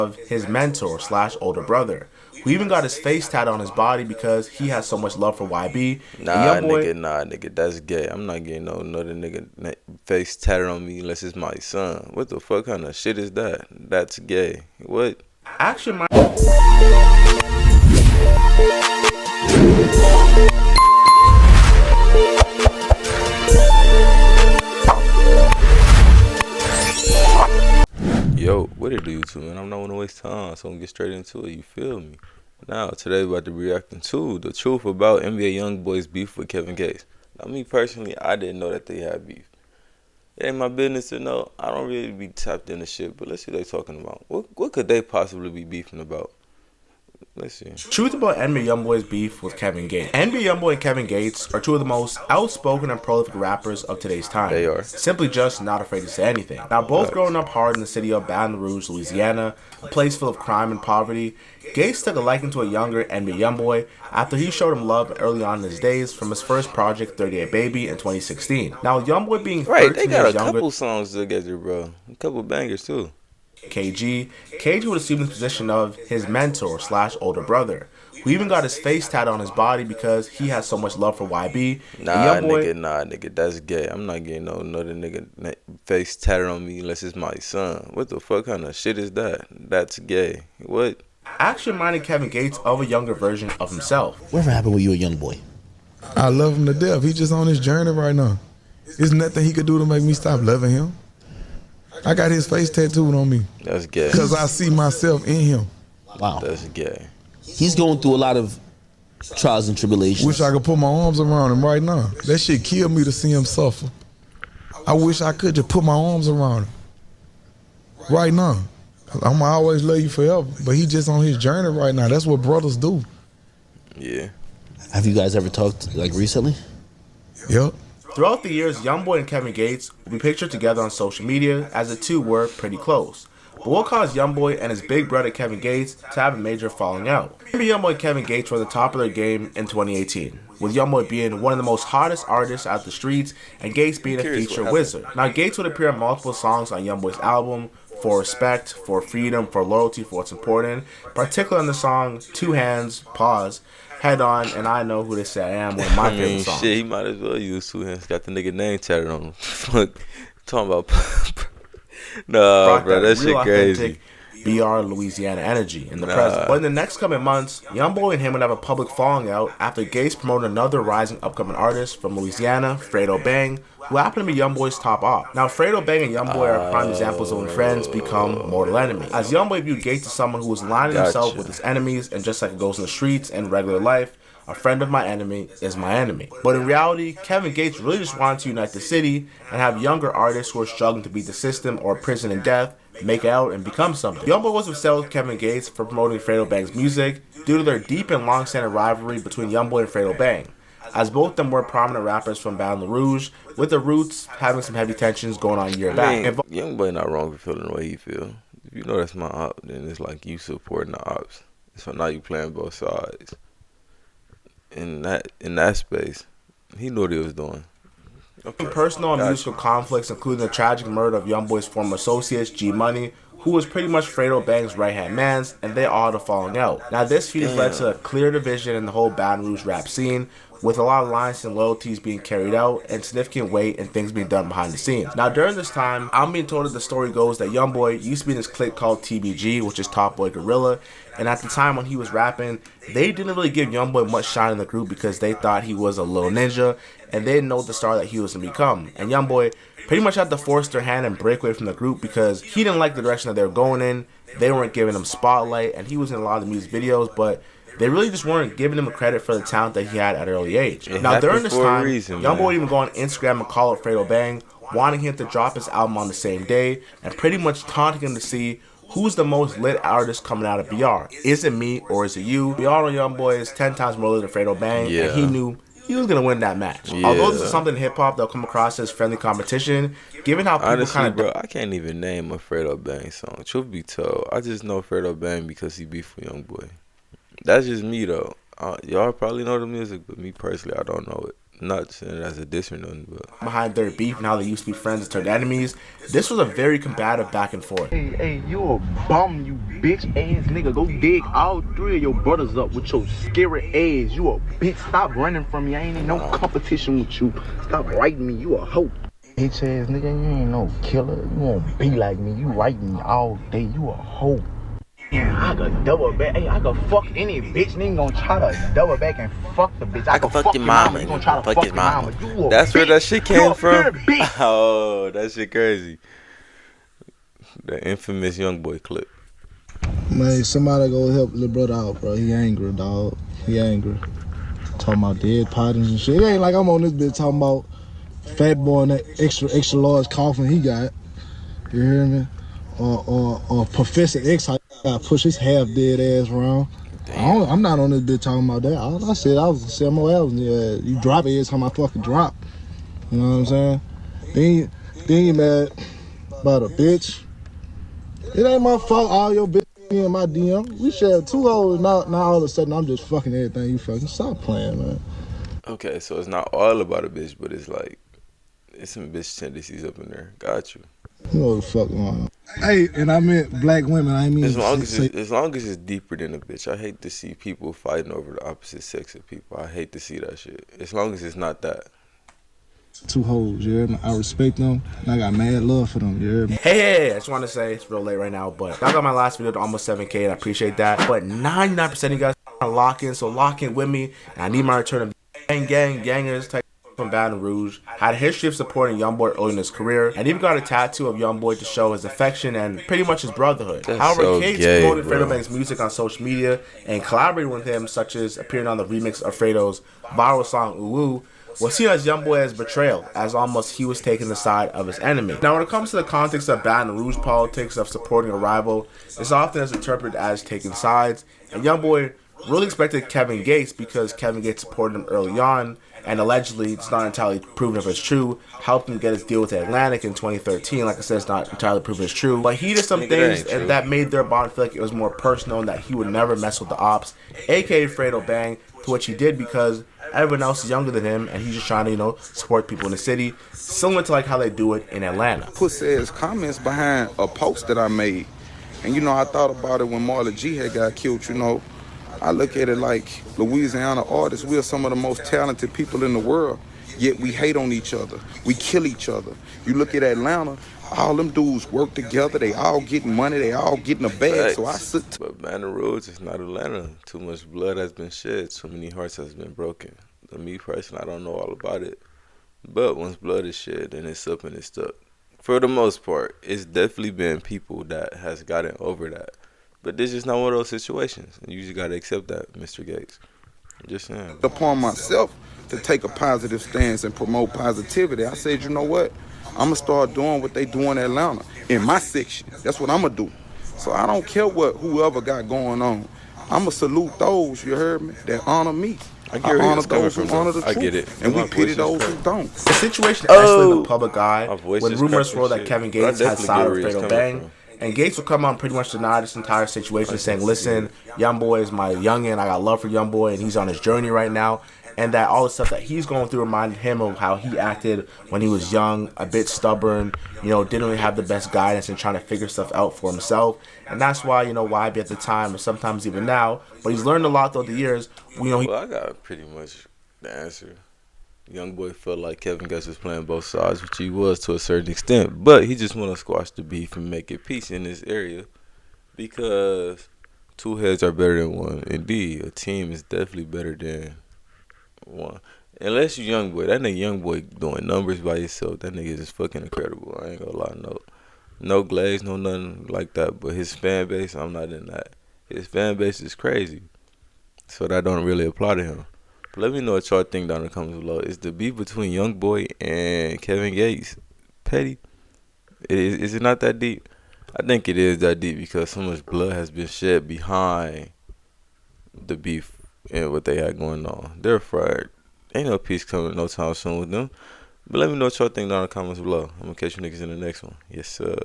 of his mentor slash older brother, who even got his face tatted on his body because he has so much love for YB. Nah, nigga, that's gay. I'm not getting no another nigga face tatted on me unless it's my son. What the fuck kind of shit is that? That's gay. What? Action my Yo, what it do, YouTube, man? I'm not gonna waste time, so I'm gonna get straight into it. You feel me? Now, today we're about to be reacting to the truth about NBA Youngboy's beef with Kevin Gates. Now, me personally, I didn't know that they had beef. It ain't my business to know. I don't really be tapped into shit, but let's see what they talking about. What could they possibly be beefing about? Let's see. Truth about NBA Youngboy's beef with Kevin Gates. NBA Youngboy and Kevin Gates are two of the most outspoken and prolific rappers of today's time. They are. Simply just not afraid to say anything. Now, both growing up hard in the city of Baton Rouge, Louisiana, a place full of crime and poverty, Gates took a liking to a younger NBA Youngboy after he showed him love early on in his days from his first project, 38 Baby, in 2016. Now, Youngboy being 13 Right, they got years a younger, couple songs together, bro. A couple bangers, too. KG would assume the position of his mentor slash older brother, who even got his face tatted on his body because he has so much love for YB. Nah, nigga, that's gay. I'm not getting no another nigga face tatted on me unless it's my son. What the fuck kind of shit is that? That's gay. What? Actually reminded Kevin Gates of a younger version of himself. Whatever happened with you, a young boy? I love him to death. He's just on his journey right now. There's nothing he could do to make me stop loving him. I got his face tattooed on me. That's gay. Because I see myself in him. Wow. That's gay. He's going through a lot of trials and tribulations. Wish I could put my arms around him right now. That shit killed me to see him suffer. I wish I could just put my arms around him right now. I'ma always love you forever. But he just on his journey right now. That's what brothers do. Yeah. Have you guys ever talked, like, recently? Yep. Throughout the years, Youngboy and Kevin Gates will be pictured together on social media as the two were pretty close. But what caused Youngboy and his big brother Kevin Gates to have a major falling out? Maybe Youngboy and Kevin Gates were at the top of their game in 2018, with Youngboy being one of the most hottest artists out the streets and Gates being a feature wizard. Now, Gates would appear on multiple songs on Youngboy's album, For Respect, For Freedom, For Loyalty, For What's Important, particularly on the song Two Hands, Pause, Head On, and I Know Who They Say I Am, one of my favorite songs. Shit, he might as well use two hands. Got the nigga name tatted on him. Fuck. Talking about. Nah, bro, that shit crazy. BR Louisiana energy in the present. But in the next coming months, Youngboy and him would have a public falling out after Gates promoted another rising upcoming artist from Louisiana, Fredo Bang, who happened to be Youngboy's top op. Now, Fredo Bang and Youngboy are prime examples of when friends become mortal enemies. As Youngboy viewed Gates as someone who was aligning himself with his enemies, and just like it goes in the streets and regular life, a friend of my enemy is my enemy. But in reality, Kevin Gates really just wanted to unite the city and have younger artists who are struggling to beat the system or prison and death make out and become something. Youngboy was upset with Kevin Gates for promoting Fredo Bang's music due to their deep and long-standing rivalry between Youngboy and Fredo Bang, as both of them were prominent rappers from Baton Rouge, with the roots having some heavy tensions going on a year back. Youngboy not wrong for feeling the way he feel. If you know that's my op, then it's like you supporting the ops. So now you playing both sides. In that space, he knew what he was doing. Okay. Personal and musical conflicts, including the tragic murder of Youngboy's former associates, G Money, who was pretty much Fredo Bang's right-hand man, and they all had a falling out. Now, this feud led to a clear division in the whole Baton Rouge rap scene, with a lot of alliances and loyalties being carried out, and significant weight and things being done behind the scenes. Now, during this time, I'm being told that the story goes that Youngboy used to be in this clique called TBG, which is Top Boy Gorilla, and at the time when he was rapping, they didn't really give Youngboy much shine in the group because they thought he was a little ninja, and they didn't know the star that he was going to become. And Youngboy pretty much had to force their hand and break away from the group because he didn't like the direction that they were going in. They weren't giving him spotlight, and he was in a lot of the music videos, but they really just weren't giving him the credit for the talent that he had at an early age. Now, during this time, Youngboy would even go on Instagram and call out Fredo Bang, wanting him to drop his album on the same day, and pretty much taunting him to see who's the most lit artist coming out of BR. Is it me or is it you? We all know Youngboy is 10 times more lit than Fredo Bang, and he knew he was going to win that match. Although this is something in hip-hop that'll come across as friendly competition, given how people honestly, kind of... bro, I can't even name a Fredo Bang song. Truth be told, I just know Fredo Bang because he beef with Youngboy. That's just me, though. Y'all probably know the music, but me personally, I don't know it. not saying it as a diss or nothing, but behind their beef and how they used to be friends and turned enemies. This was a very combative back and forth. Hey, you a bum, you bitch ass nigga. Go dig all 3 of your brothers up with your scary ass. You a bitch. Stop running from me. I ain't in no competition with you. Stop writing me. You a hoe. Bitch ass nigga, you ain't no killer. You won't be like me. You write me all day. You a hoe. Yeah, I could double back. Hey, I could fuck any bitch. Nigga gonna try to double back and fuck the bitch. I can fuck your mama. You gonna try to fuck your mama. You a that's where bitch. that shit You came a from. pure bitch. Oh, that shit crazy. The infamous Youngboy clip. Man, somebody go help the brother out, bro. He angry, dog. He angry. Talking about dead partners and shit. It ain't like I'm on this bitch talking about fat boy and that extra large coffin he got. You hear me? Or Professor X, I gotta push his half dead ass around. I'm not on this bitch talking about that. All I said, I was saying more else. Yeah, you drop it every time I fucking drop. You know what I'm saying? Then you mad about a bitch. It ain't my fault all your bitch in my DM. We shared 2 hoes, now all of a sudden I'm just fucking everything you fucking. Stop playing, man. Okay, so it's not all about a bitch, but it's like, it's some bitch tendencies up in there. Got you. You know what the fuck going on. Hey, and I meant black women. I mean, As long as it's deeper than a bitch. I hate to see people fighting over the opposite sex of people. I hate to see that shit. As long as it's not that. 2 hoes, you hear me? I respect them, and I got mad love for them, you hear me? Hey, I just want to say, it's real late right now, but y'all got my last video to almost 7K, and I appreciate that. But 99% of you guys are lock in, so lock in with me, and I need my return of gangers type from Baton Rouge. Had a history of supporting Youngboy early in his career, and even got a tattoo of Youngboy to show his affection and pretty much his brotherhood. That's However, so Cates gay, promoted bro. Fredo Bang's music on social media and collaborated with him, such as appearing on the remix of Fredo's viral song Ooh Ooh, was seen as Youngboy as betrayal, as almost he was taking the side of his enemy. Now, when it comes to the context of Baton Rouge politics of supporting a rival, it's often as interpreted as taking sides, and Youngboy really expected Kevin Gates because Kevin Gates supported him early on, and allegedly, it's not entirely proven if it's true, helped him get his deal with Atlantic in 2013. Like I said, it's not entirely proven it's true, but he did some things and that made their bond feel like it was more personal and that he would never mess with the ops, aka Fredo Bang, to which he did because everyone else is younger than him and he's just trying to, support people in the city, similar to like how they do it in Atlanta. Pussy ass comments behind a post that I made. And I thought about it when Marla G had got killed, I look at it like Louisiana artists, we're some of the most talented people in the world, yet we hate on each other. We kill each other. You look at Atlanta, all them dudes work together. They all getting money. They all getting a bag. So I sit. But Baton Rouge is not Atlanta. Too much blood has been shed. Too many hearts has been broken. To me personally, I don't know all about it. But once blood is shed, then it's up and it's stuck. For the most part, it's definitely been people that has gotten over that. But this is not one of those situations. You just got to accept that, Mr. Gates. I'm just saying. Upon myself to take a positive stance and promote positivity, I said, you know what? I'm going to start doing what they do in Atlanta, in my section. That's what I'm going to do. So I don't care what whoever got going on. I'm going to salute those, you heard me, that honor me. I get where honor it's coming those from, who honor the though. I truth. get it. And My we pity voice is those crazy. who don't. The situation escalated in the public eye My voice when is rumors crazy swirled that shit. Kevin But I Gates had definitely sided get with where it's Fredo coming Bang. from. And Gates would come on pretty much deny this entire situation, saying, listen, Youngboy is my youngin', I got love for Youngboy, and he's on his journey right now. And that all the stuff that he's going through reminded him of how he acted when he was young, a bit stubborn, didn't really have the best guidance and trying to figure stuff out for himself. And that's why, YB at the time, and sometimes even now, but he's learned a lot throughout the years. Well, I got pretty much the answer. Youngboy felt like Kevin Gates was playing both sides, which he was to a certain extent, but he just want to squash the beef and make it peace in this area because 2 heads are better than 1. Indeed, a team is definitely better than 1. Unless you Youngboy, that nigga Youngboy doing numbers by himself, that nigga is fucking incredible. I ain't gonna lie, no glaze, no nothing like that. But his fan base, I'm not in that. His fan base is crazy, so that don't really apply to him. But let me know what y'all think down in the comments below. Is the beef between Youngboy and Kevin Gates petty? Is it not that deep? I think it is that deep because so much blood has been shed behind the beef and what they had going on. They're fried. Ain't no peace coming no time soon with them. But let me know what y'all think down in the comments below. I'm going to catch you niggas in the next one. Yes, sir.